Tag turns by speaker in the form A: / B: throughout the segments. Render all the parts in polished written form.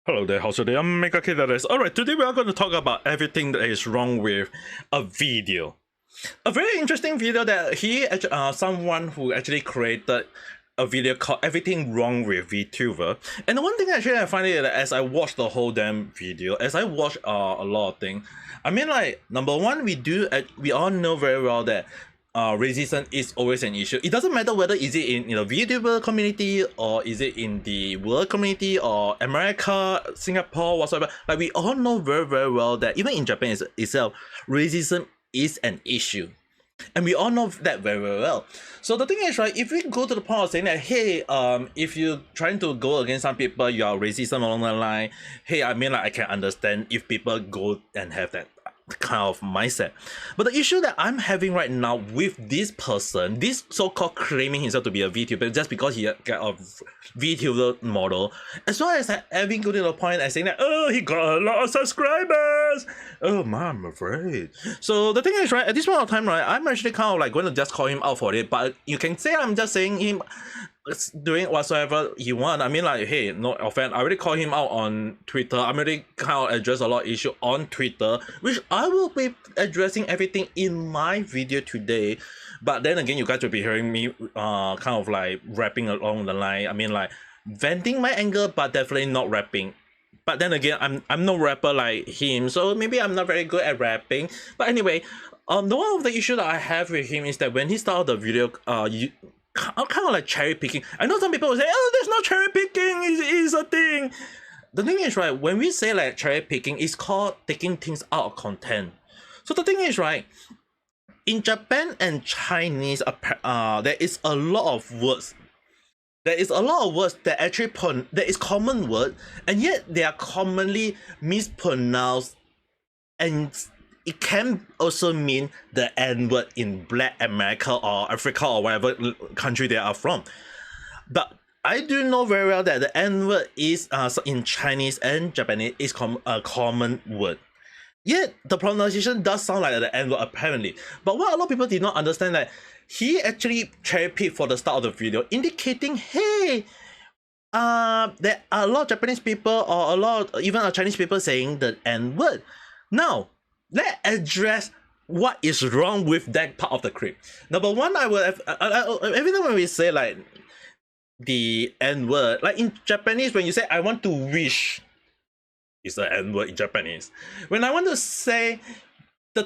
A: Hello there, how's your day? I'm Mega Kid. Alright, today we are going to talk about everything that is wrong with a video. A very interesting video that someone who actually created a video called Everything Wrong with Vtuber. And the one thing actually I find it that as I watch the whole damn video, as I watch a lot of things, I mean, like, number one, we all know very well that racism is always an issue. It doesn't matter whether is it in the VTuber community or is it in the world community or America, Singapore, whatsoever. Like, we all know very well that even in Japan itself, racism is an issue. And we all know that very well. So the thing is, right, if we go to the point of saying that, hey, if you're trying to go against some people, you are racism along the line, hey, I mean, like, I can understand if people go and have that kind of mindset. But the issue that I'm having right now with this person, this so-called claiming himself to be a VTuber just because he got a VTuber model, as well as having go to the point and saying that, oh, he got a lot of subscribers. Oh man, I'm afraid. So the thing is, right, at this point of time, right, I'm actually kind of like going to just call him out for it, but you can say I'm just saying him doing whatsoever he want. I mean, like, hey, no offense, I already called him out on Twitter. I'm already kind of address a lot of issue on Twitter, which I will be addressing everything in my video today. But then again, you guys will be hearing me kind of like rapping along the line. I mean, like, venting my anger, but definitely not rapping. But then again, I'm no rapper like him, so maybe I'm not very good at rapping. But anyway, the one of the issue that I have with him is that when he started the video, I'm kind of like cherry picking. I know some people will say, oh, there's no cherry picking, is a thing. The thing is, right, when we say like cherry picking, it's called taking things out of content. So the thing is, right, in Japan and Chinese, there is a lot of words. There is a lot of words that actually there is common word, and yet they are commonly mispronounced, and it can also mean the N-word in Black America or Africa or whatever country they are from. But I do know very well that the N-word is in Chinese and Japanese is a common word. Yet the pronunciation does sound like the N-word apparently. But what a lot of people did not understand that he actually cherry-picked for the start of the video, indicating, hey, there are a lot of Japanese people or a lot of even Chinese people saying the N-word. Now, let's address what is wrong with that part of the clip. Number one, I will have, every time when we say like the N-word, like in Japanese, when you say I want to wish, it's the N-word in Japanese. When I want to say the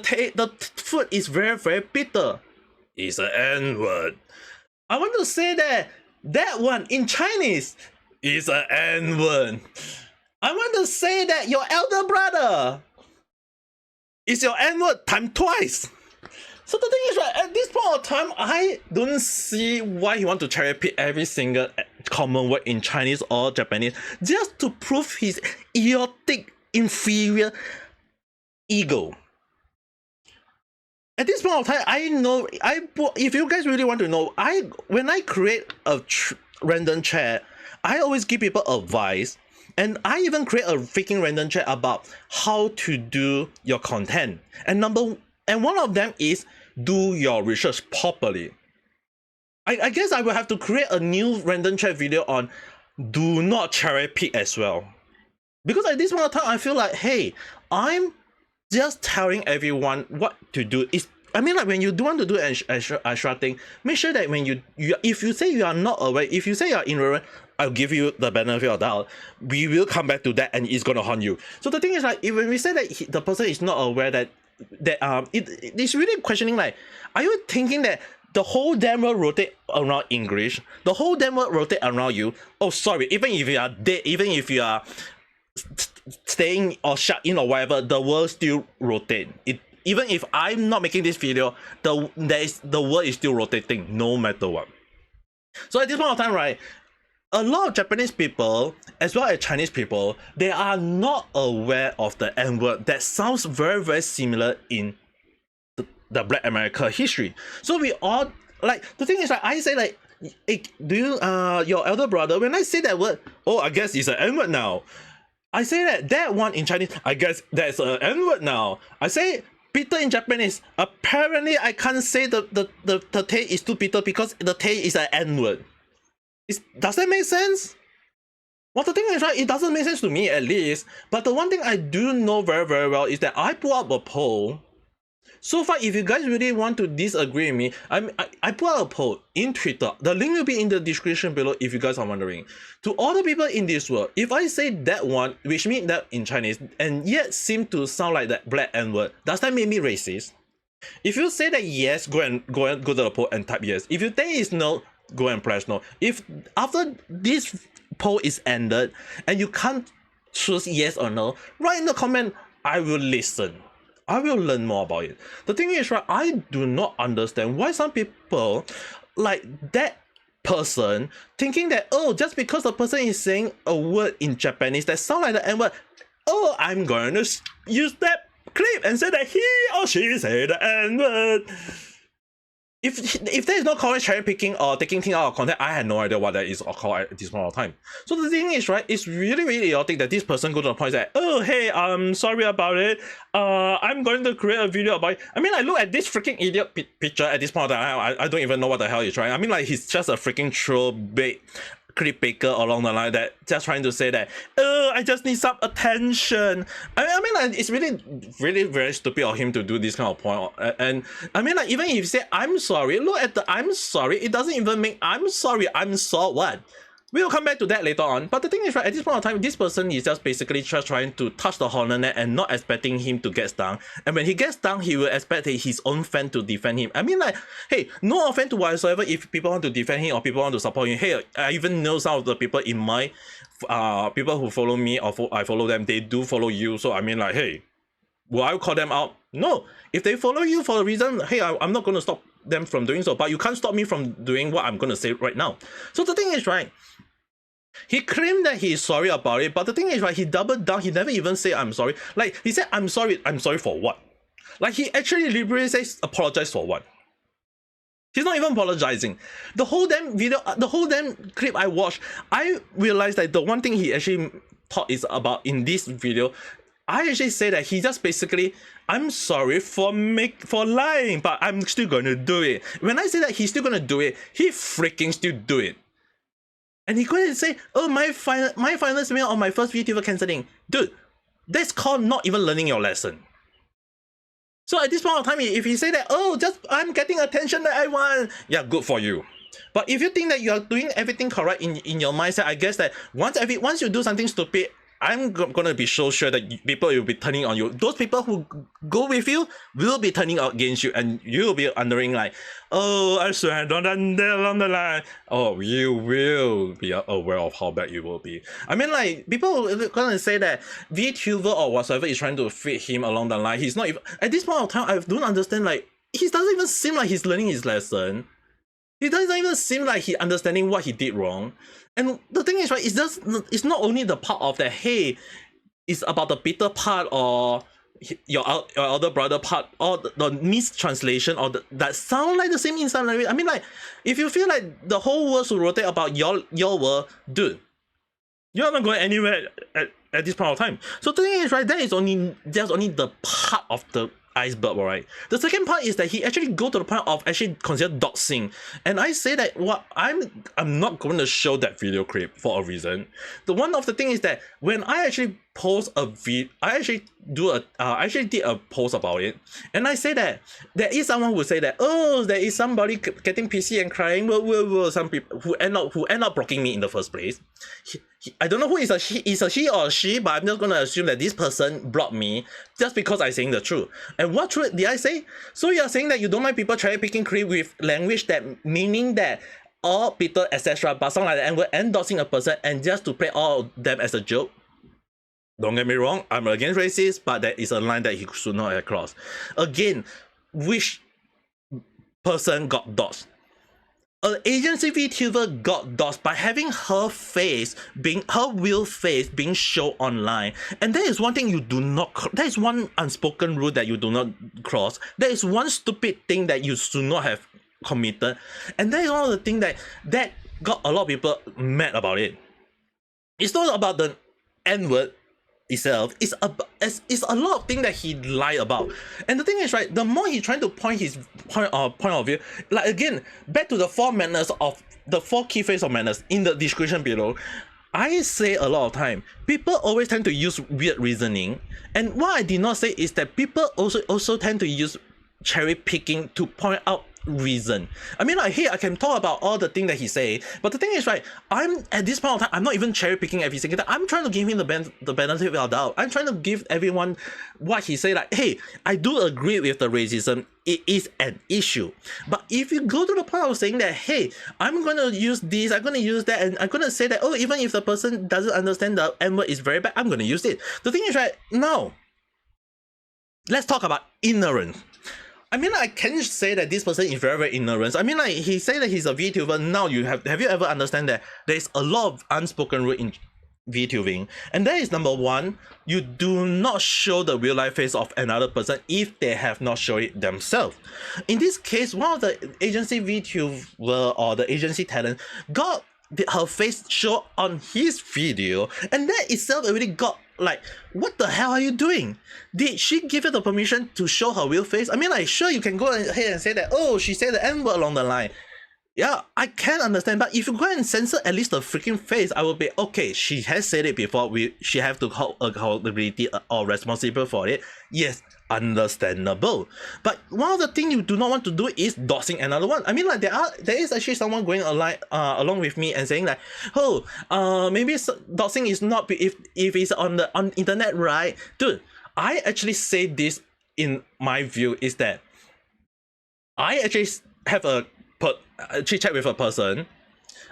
A: food is very bitter, it's the N-word. I want to say that one in Chinese is the N-word. I want to say that your elder brother is your N-word time twice. So the thing is, right, at this point of time, I don't see why he want to cherry pick every single common word in Chinese or Japanese just to prove his idiotic, inferior ego. At this point of time, I know, if you guys really want to know, when I create a random chat, I always give people advice. And I even create a freaking random chat about how to do your content. And one of them is do your research properly. I guess I will have to create a new random chat video on do not cherry pick as well. Because at this point of time, I feel like, hey, I'm just telling everyone what to do. I mean, like, when you do want to do an extra thing, make sure that when if you say you are not aware, if you say you are ignorant, I'll give you the benefit of the doubt. We will come back to that, and it's gonna haunt you. So the thing is, like, when we say that the person is not aware that it's really questioning, like, are you thinking that the whole damn world rotate around English, the whole damn world rotate around you? Oh, sorry, even if you are dead, even if you are staying or shut in or whatever, the world still rotate. Even if I'm not making this video, the world is still rotating no matter what. So at this point of time, right, a lot of Japanese people as well as Chinese people, they are not aware of the N-word that sounds very similar in the Black America history. So we all, like, the thing is, like, I say, like, hey, do you your elder brother, when I say that word, oh, I guess it's an N-word now. I say that one in Chinese, I guess that's an N-word now. I say bitter in Japanese, apparently I can't say the taste is too bitter because the taste is an N-word. Does that make sense? Well, the thing is, right, it doesn't make sense to me at least. But the one thing I do know very, very well is that I put up a poll. So far, if you guys really want to disagree with me, I put out a poll in Twitter. The link will be in the description below if you guys are wondering. To all the people in this world, if I say that one, which means that in Chinese, and yet seem to sound like that black N-word, does that make me racist? If you say that yes, go to the poll and type yes. If you think it's no, go and press no. If after this poll is ended and you can't choose yes or no, write in the comment, I will listen. I will learn more about it. The thing is, right, I do not understand why some people like that person thinking that, oh, just because the person is saying a word in Japanese that sound like the N-word, oh, I'm going to use that clip and say that he or she said the N-word. If there is no comment cherry picking or taking things out of context, I had no idea what that is called at this point of time. So the thing is, right, it's really, really idiotic that this person go to the point that, oh, hey, I'm sorry about it. I'm going to create a video about it. I mean, like, look at this freaking idiot picture at this point of time. I don't even know what the hell he's trying. I mean, like, he's just a freaking troll bait clip maker along the line that just trying to say that, oh, I just need some attention. I mean, like, it's really, really very stupid of him to do this kind of point. And I mean, like, even if you say I'm sorry, look at the I'm sorry, it doesn't even make I'm sorry, I'm so what? We'll come back to that later on. But the thing is, right, at this point of time, this person is just basically just trying to touch the hornet net and not expecting him to get stung. And when he gets stung, he will expect his own fan to defend him. I mean, like, hey, no offense to whatsoever if people want to defend him or people want to support him. Hey, I even know some of the people in my, people who follow me or I follow them, they do follow you. So I mean, like, hey, will I call them out? No. If they follow you for a reason, hey, I'm not going to stop them from doing so. But you can't stop me from doing what I'm going to say right now. So the thing is, right, he claimed that he's sorry about it, but the thing is, right, he doubled down. He never even said I'm sorry. Like, he said I'm sorry for what? Like, he actually liberally says apologize for what? He's not even apologizing. The whole damn video, the whole damn clip I watched, I realized that the one thing he actually thought is about in this video, I actually say that he just basically, I'm sorry for lying, but I'm still gonna do it. When I say that he's still gonna do it, he freaking still do it. And he couldn't say, oh, my final meal on my first VTuber cancelling. Dude, that's called not even learning your lesson. So at this point of time, if he say that, oh, just I'm getting attention that I want, yeah, good for you. But if you think that you are doing everything correct in your mindset, I guess that once you do something stupid, I'm gonna be so sure that people will be turning on you. Those people who go with you will be turning against you, and you will be wondering like, oh, I swear I don't done that along the line. Oh, you will be aware of how bad you will be. I mean, like, people are gonna say that VTuber or whatsoever is trying to feed him along the line. He's not even, at this point of time, I don't understand, like, he doesn't even seem like he's learning his lesson. He doesn't even seem like he's understanding what he did wrong. And the thing is, right, it's not only the part of that, hey, it's about the bitter part or your elder brother part or the mistranslation or that sound like the same inside language. I mean, like, if you feel like the whole world should rotate about your world, dude, you're not going anywhere at this point of time. So the thing is, right, that is just only the part of the iceberg, right? The second part is that he actually go to the point of actually consider doxing, and I say that what I'm not going to show that video clip for a reason. The one of the thing is that when I actually post a video, I actually did a post about it, and I say that there is someone who say that, oh, there is somebody getting PC and crying, some people who end up blocking me in the first place. I don't know who is a he or she, but I'm just gonna assume that this person blocked me just because I'm saying the truth. And what truth did I say? So you're saying that you don't like people cherry picking clip with language that meaning that all people etc. but sound like the N-word and doxing a person and just to play all of them as a joke? Don't get me wrong, I'm against racist, but that is a line that he should not have crossed. Again, which person got doxed? An agency VTuber got doxed by having her real face being shown online, and that is one thing you do not. That is one unspoken rule that you do not cross. That is one stupid thing that you should not have committed, and that is one of the things that got a lot of people mad about it. It's not about the N-word itself, it's a lot of things that he lied about. And the thing is, right, the more he's trying to point his point of view, like, again, back to the 4 manners of the 4 key phrases of manners in the description below, I say a lot of time, people always tend to use weird reasoning, and what I did not say is that people also tend to use cherry picking to point out reason. I mean, like, here I can talk about all the things that he say, but the thing is, right, I'm at this point of time, I'm not even cherry picking every single thing. I'm trying to give him the benefit of the doubt. I'm trying to give everyone what he say, like, hey, I do agree with the racism. It is an issue. But if you go to the point of saying that, hey, I'm going to use this, I'm going to use that, and I'm going to say that, oh, even if the person doesn't understand the N-word is very bad, I'm going to use it. The thing is, right, no. Let's talk about ignorance. I mean, I can't say that this person is very, very ignorant. I mean, like, he say that he's a VTuber. Now, have you ever understand that there's a lot of unspoken rule in VTubing? And that is number one, you do not show the real life face of another person if they have not shown it themselves. In this case, one of the agency VTuber or the agency talent got her face shown on his video, and that itself already got like, what the hell are you doing? Did she give you the permission to show her real face? I mean, like, sure, you can go ahead and say that, oh, she said the N-word along the line. Yeah, I can understand, but if you go and censor at least the freaking face, I will be, okay, she has said it before, she have to hold accountability or responsible for it. Yes, understandable. But one of the things you do not want to do is doxing another one. I mean, like, there is actually someone going along with me and saying like, oh, maybe doxing is not, if it's on internet, right? Dude, I actually say this in my view is that I actually have a chit chat with a person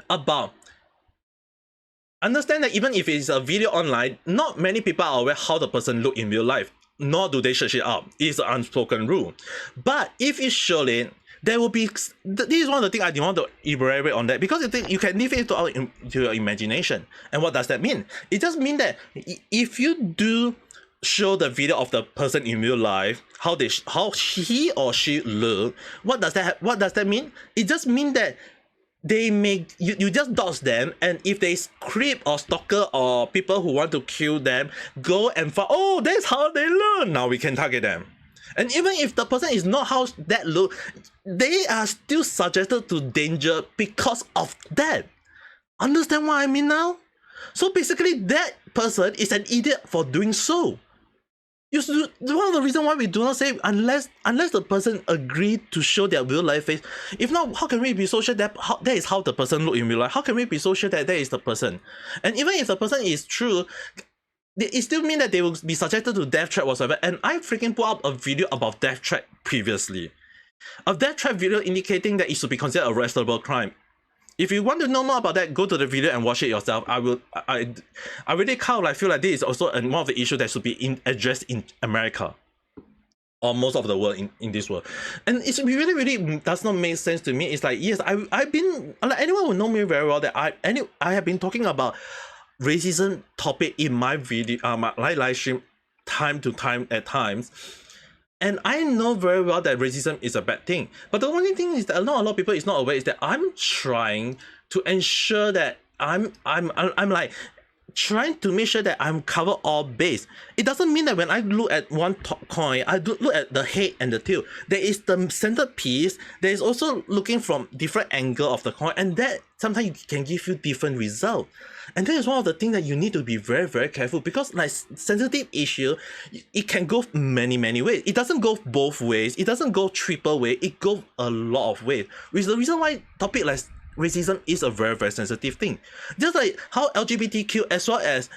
A: about understand that even if it's a video online, not many people are aware how the person look in real life, nor do they search it up. It's an unspoken rule. But if you show it, there will be, this is one of the things I didn't want to elaborate on that, because you can leave it to your imagination. And what does that mean? It just means that if you do show the video of the person in real life, how he or she look, what does that mean? It just means that they make you just dox them, and if there's creep or stalker or people who want to kill them, go and find, oh, that's how they look, now we can target them. And even if the person is not how that look, they are still subjected to danger because of that. Understand what I mean now? So basically, that person is an idiot for doing so. One of the reasons why we do not say unless the person agreed to show their real life face. If not, how can we be so sure that that is how the person look in real life? How can we be so sure that that is the person? And even if the person is true, it still means that they will be subjected to death threat whatsoever. And I freaking put up a video about death threat previously. A death threat video indicating that it should be considered a arrestable crime. If you want to know more about that, go to the video and watch it yourself. I really kind of like feel like this is also one of the issues that should be addressed in America, or most of the world in this world. And it's really does not make sense to me. It's like, yes, I've been, like, anyone who know me very well, that I have been talking about racism topic in my video, my live stream time to time at times. And I know very well that racism is a bad thing. But the only thing is that not a lot of people is not aware is that I'm trying to ensure that I'm like trying to make sure that I'm cover all base. It doesn't mean that when I look at one coin, I do look at the head and the tail. There is the centerpiece. There is also looking from different angle of the coin, and that sometimes can give you different result. And that is one of the things that you need to be very, very careful, because like sensitive issue, it can go many ways. It doesn't go both ways. It doesn't go triple way. It goes a lot of ways. Which is the reason why topic like racism is a very, very sensitive thing. Just like how LGBTQ as well as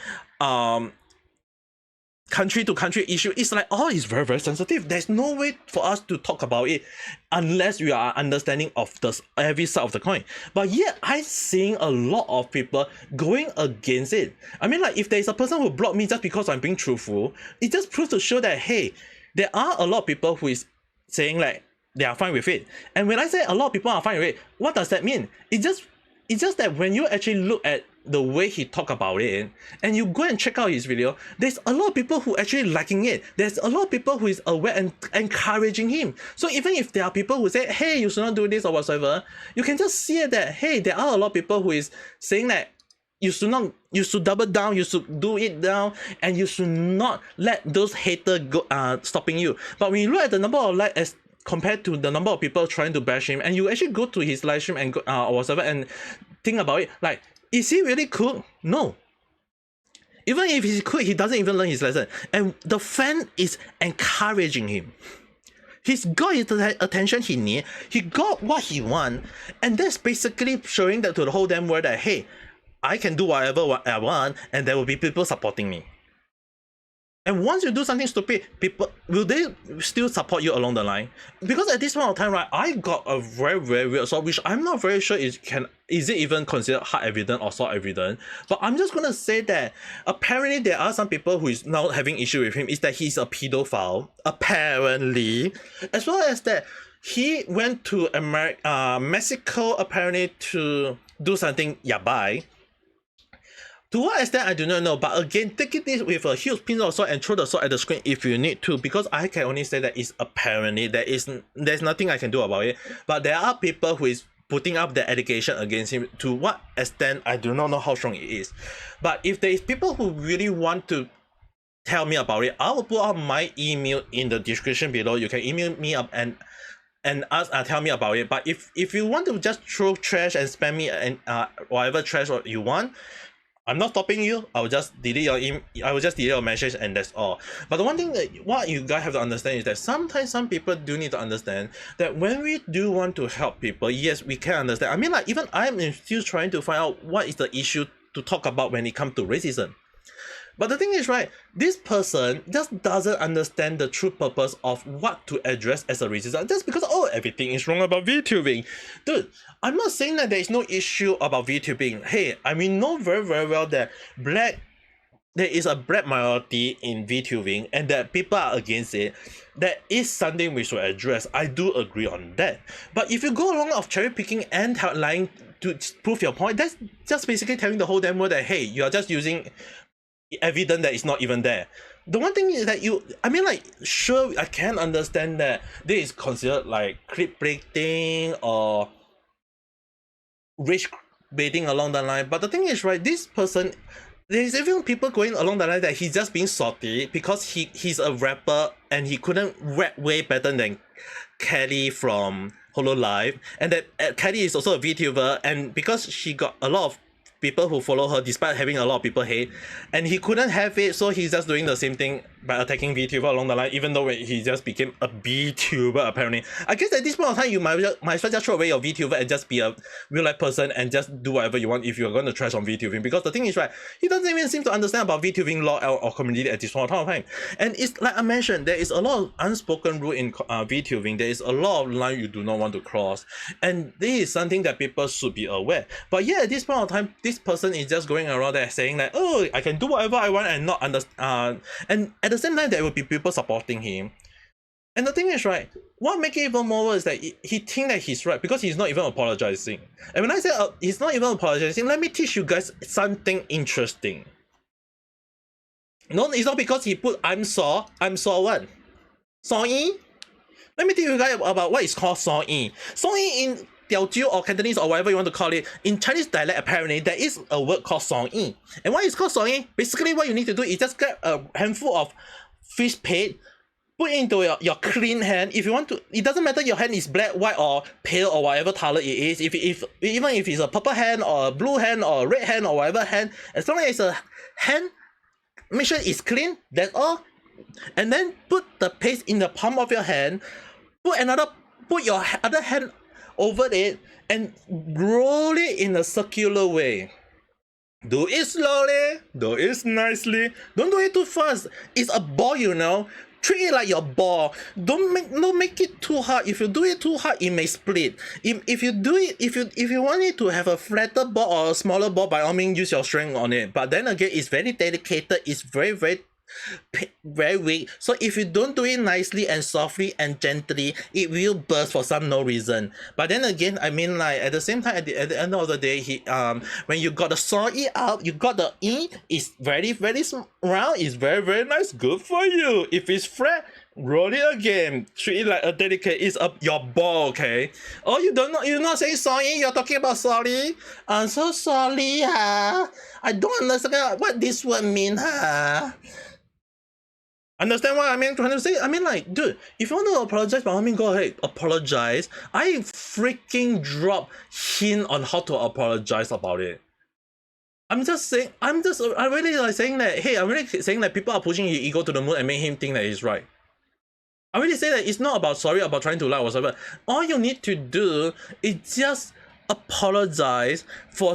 A: country to country issue, it's like all is very, very sensitive. There's no way for us to talk about it unless we are understanding of the every side of the coin. But yet I'm seeing a lot of people going against it. I mean, like, if there's a person who blocked me just because I'm being truthful, it just proves to show that, hey, there are a lot of people who is saying like they are fine with it. And when I say a lot of people are fine with it, what does that mean? It's just that when you actually look at the way he talk about it, and you go and check out his video, there's a lot of people who actually liking it. There's a lot of people who is aware and encouraging him. So even if there are people who say, hey, you should not do this or whatsoever, you can just see that, hey, there are a lot of people who is saying that you should double down, you should do it down, and you should not let those haters go stopping you. But when you look at the number of likes as compared to the number of people trying to bash him, and you actually go to his live stream and go or whatever and think about it, like, Is he really cool? No. Even if he's cool, he doesn't even learn his lesson. And the fan is encouraging him. He's got his attention he need. He got what he want. And that's basically showing that to the whole damn world that, hey, I can do whatever I want and there will be people supporting me. And once you do something stupid, people will they still support you along the line? Because at this point of time, right, I got a very weird assault, which I'm not very sure is it even considered hard evidence or soft evidence. But I'm just gonna say that apparently there are some people who is now having issue with him is that he's a pedophile, apparently, as well as that he went to Mexico apparently to do something yabai. To what extent, I do not know, but again, take this with a huge pinch of salt and throw the salt at the screen if you need to, because I can only say that it's apparently, there's nothing I can do about it, but there are people who is putting up the allegation against him. To what extent, I do not know how strong it is. But if there is people who really want to tell me about it, I will put out my email in the description below. You can email me up and ask, tell me about it. But if you want to just throw trash and spam me and whatever trash you want, I'm not stopping you. I will just delete your I will just delete your message and that's all. But the one thing that what you guys have to understand is that sometimes some people do need to understand that when we do want to help people, yes, we can understand. I mean, like, even I'm still trying to find out what is the issue to talk about when it comes to racism. But the thing is, right, this person just doesn't understand the true purpose of what to address as a racism. Just because, oh, everything is wrong about VTubing. Dude, I'm not saying that there is no issue about VTubing. Hey, I mean, know very, very well that there is a black minority in VTubing and that people are against it. That is something we should address. I do agree on that. But if you go along of cherry picking and lying to prove your point, that's just basically telling the whole damn world that, hey, you are just using evidence that is not even there. The one thing is that I mean, like, sure, I can understand that this is considered like clickbaiting or rage baiting along the line, but the thing is, right, this person, there's even people going along the line that he's just being salty because he's a rapper and he couldn't rap way better than Kelly from Hololive, and that Kelly is also a VTuber, and because she got a lot of people who follow her despite having a lot of people hate, and he couldn't have it, so he's just doing the same thing by attacking VTuber along the line, even though he just became a VTuber apparently. I guess at this point of time you might as well just throw away your VTuber and just be a real life person and just do whatever you want if you're going to trash on VTubing, because the thing is, right, he doesn't even seem to understand about VTubing law or community at this point of time. And it's like I mentioned, there is a lot of unspoken rule in VTubing. There is a lot of line you do not want to cross, and this is something that people should be aware. But yeah, at this point of time, this person is just going around there saying that, oh, I can do whatever I want and not understand, and at the same time there will be people supporting him. And the thing is, right, what makes it even more worse is that he thinks that he's right because he's not even apologizing. And when I say he's not even apologizing, let me teach you guys something interesting. No, it's not because he put I'm sorry what? Sorry? Let me tell you guys about what is called sorry. Sorry in Teochew or Cantonese or whatever you want to call it, in Chinese dialect apparently there is a word called sorry. And what is called sorry? Basically what you need to do is just grab a handful of fish paste, put it into your clean hand. If you want to, it doesn't matter your hand is black, white or pale or whatever color it is. If even if it's a purple hand or a blue hand or a red hand or whatever hand, as long as it's a hand, make sure it's clean, that's all. And then put the paste in the palm of your hand, put your other hand over it and roll it in a circular way. Do it slowly, do it nicely, don't do it too fast. It's a ball, you know. Treat it like your ball. Don't make it too hard. If you do it too hard, it may split. If you want it to have a flatter ball or a smaller ball, by all means use your strength on it. But then again, it's very delicate. It's very weak. So if you don't do it nicely and softly and gently, it will burst for some no reason. But then again, I mean, like, at the same time, at the end of the day, when you got the sorry out, you got the it's very round, it's very nice, good for you. If it's flat, roll it again, treat it like a delicate, it's your ball, okay? Oh, you're not saying sorry, you're talking about sorry? I'm so sorry, I don't understand what this word mean, Understand what I mean trying to say? I mean, like, dude, if you want to apologize, by all means, go ahead, apologize. I freaking drop hint on how to apologize about it. I'm really like saying that, hey, I'm really saying that people are pushing his ego to the moon and make him think that he's right. I really say that it's not about sorry about trying to lie or whatever. All you need to do is just apologize for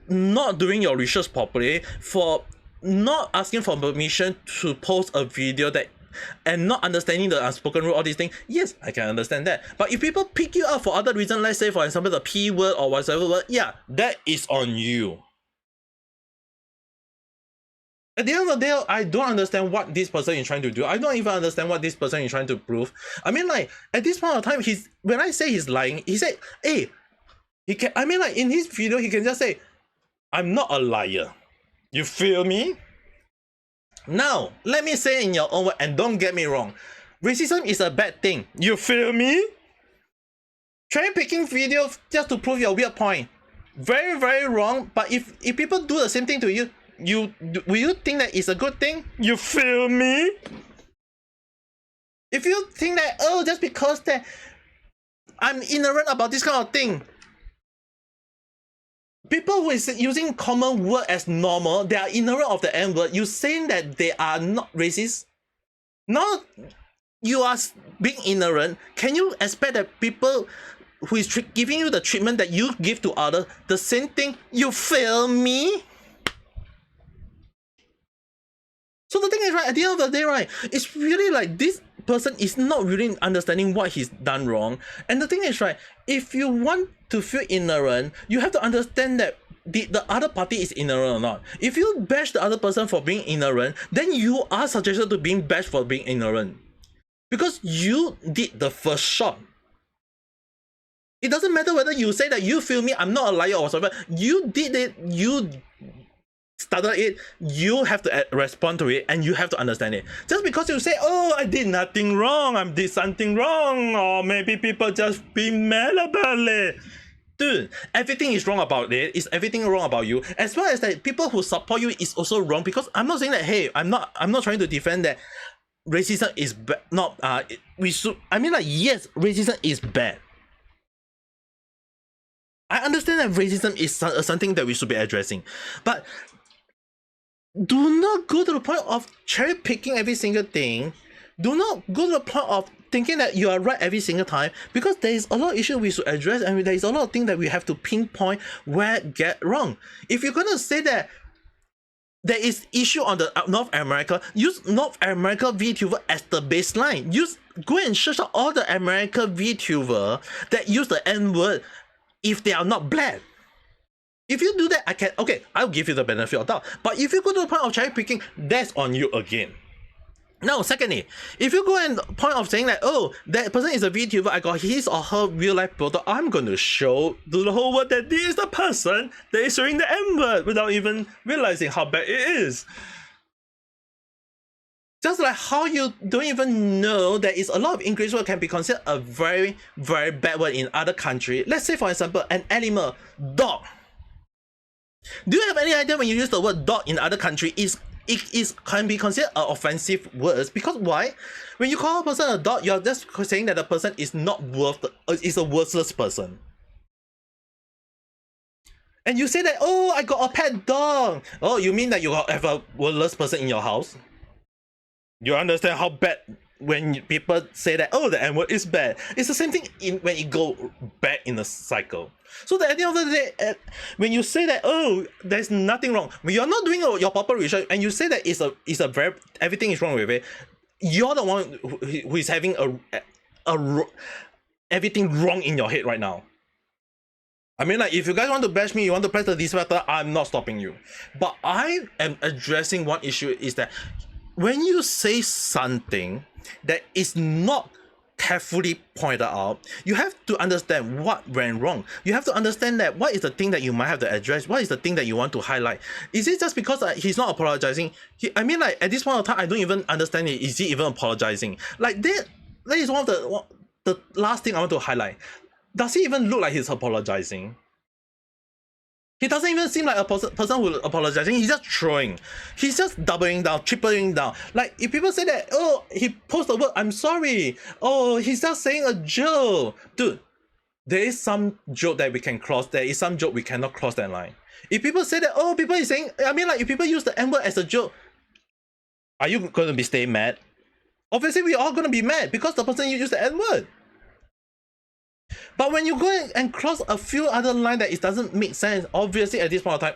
A: not doing your research properly, for not asking for permission to post a video that and not understanding the unspoken rule, all these things. Yes, I can understand that. But if people pick you up for other reasons, let's say for example the P word or whatever word, yeah, that is on you. At the end of the day, I don't understand what this person is trying to do. I don't even understand what this person is trying to prove. I mean, like, at this point of time, when I say he's lying, he said, hey, he can, I mean, like, in his video, he can just say, I'm not a liar. You feel me? Now, let me say in your own word, and don't get me wrong, racism is a bad thing. You feel me? Cherry picking video just to prove your weird point. Very, very wrong. But if people do the same thing to you, will you think that it's a good thing? You feel me? If you think that, oh, just because that I'm ignorant about this kind of thing, people who is using common word as normal, they are ignorant of the N word, you saying that they are not racist? Now you are being ignorant. Can you expect that people who is giving you the treatment that you give to others, the same thing? You feel me? So the thing is, right, at the end of the day, right, it's really like this person is not really understanding what he's done wrong. And the thing is, right, if you want to feel ignorant, you have to understand that the other party is ignorant or not. If you bash the other person for being ignorant, then you are subjected to being bashed for being ignorant. Because you did the first shot. It doesn't matter whether you say that you feel me, I'm not a liar or whatever. You did it, you started it, you have to respond to it and you have to understand it. Just because you say, oh, I did nothing wrong, I did something wrong, or maybe people just be mad about it. Dude, everything is wrong about it. Is everything wrong about you? As well as that people who support you is also wrong, because I'm not saying that, hey, I'm not trying to defend that racism is bad. Not we should, I mean, like, yes, racism is bad. I understand that racism is something that we should be addressing, but do not go to the point of cherry picking every single thing. Do not go to the point of thinking that you are right every single time, because there is a lot of issues we should address, and there is a lot of things that we have to pinpoint where get wrong. If you're gonna say that there is issue on the North America, use North America VTuber as the baseline. Go and search out all the American VTuber that use the N-word if they are not black. If you do that, I'll give you the benefit of doubt. But if you go to the point of cherry picking, that's on you again. Now, secondly, if you go and point of saying that, oh, that person is a VTuber, I got his or her real life photo, I'm going to show to the whole world that this is the person that is showing the N-word without even realizing how bad it is. Just like how you don't even know there is a lot of English word can be considered a very, very bad word in other countries. Let's say, for example, an animal, dog. Do you have any idea when you use the word dog in other countries, it can be considered an offensive word? Because why? When you call a person a dog, you're just saying that the person is not is a worthless person. And you say that, oh, I got a pet dog. Oh, you mean that you have a worthless person in your house? You understand how bad when people say that, oh, the N-word is bad. It's the same thing when it go back in the cycle. So that at the end of the day, when you say that, oh, there's nothing wrong, when you're not doing your proper research and you say that it's a very, everything is wrong with it, you're the one who is having everything wrong in your head right now. I mean, like, if you guys want to bash me, you want to press the dislike button, I'm not stopping you. But I am addressing one issue, is that when you say something that is not carefully pointed out, you have to understand what went wrong. You have to understand that what is the thing that you might have to address, what is the thing that you want to highlight. Is it just because he's not apologizing? I mean, like, at this point of time, I don't even understand it. Is he even apologizing? Like, that is one of the last thing I want to highlight. Does he even look like he's apologizing? He doesn't even seem like a person who's apologizing. He's just throwing. He's just doubling down, tripling down. Like, if people say that, oh, he posted the word, I'm sorry. Oh, he's just saying a joke. Dude, there is some joke that we can cross. There is some joke we cannot cross that line. If people say that, oh, people is saying, I mean, like, if people use the N-word as a joke, are you going to be stay mad? Obviously, we are going to be mad because the person you use the N-word. But when you go and cross a few other lines that it doesn't make sense, obviously at this point of time,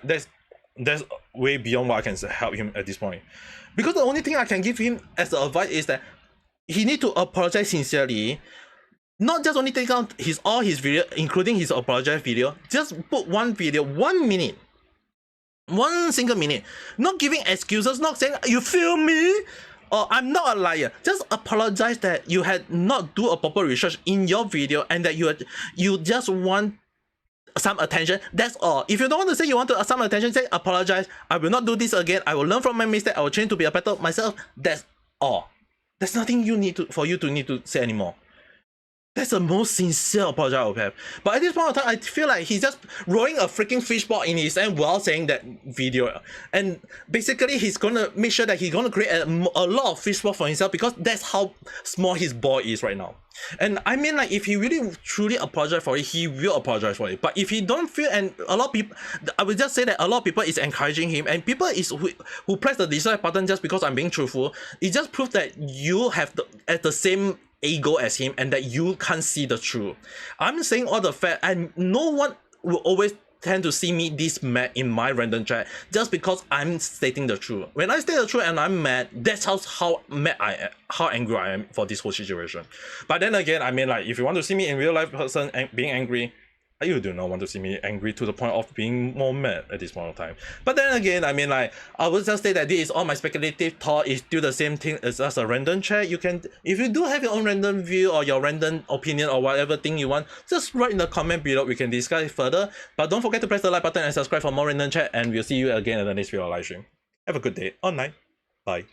A: that's way beyond what I can help him at this point. Because the only thing I can give him as the advice is that he need to apologize sincerely. Not just only take out all his video, including his apologize video. Just put one video, 1 minute. 1 single minute. Not giving excuses, not saying, you feel me? Or I'm not a liar. Just apologize that you had not do a proper research in your video and that you just want some attention. That's all. If you don't want to say you want to some attention, say apologize. I will not do this again. I will learn from my mistake. I will change to be a better myself. That's all. There's nothing you need to say anymore. That's the most sincere apology I would have. But at this point of time, I feel like he's just rolling a freaking fishball in his hand while saying that video. And basically, he's gonna make sure that he's gonna create a lot of fishball for himself because that's how small his ball is right now. And I mean, like, if he really truly apologize for it, he will apologize for it. But if he don't feel, and a lot of people, I will just say that a lot of people is encouraging him, and people is who press the dislike button just because I'm being truthful, it just proves that you have the same ego as him and that you can't see the truth. I'm saying all the fact, and no one will always tend to see me this mad in my random chat just because I'm stating the truth. When I state the truth and I'm mad, that's how mad I am, how angry I am for this whole situation. But then again, I mean, like, if you want to see me in real life person and being angry, you do not want to see me angry to the point of being more mad at this point of time. But then again, I mean, like, I would just say that this is all my speculative thought. Is still the same thing as a random chat. You can, if you do have your own random view or your random opinion or whatever thing you want, just write in the comment below. We can discuss it further. But don't forget to press the like button and subscribe for more random chat. And we'll see you again in the next video live stream. Have a good day or night. Bye.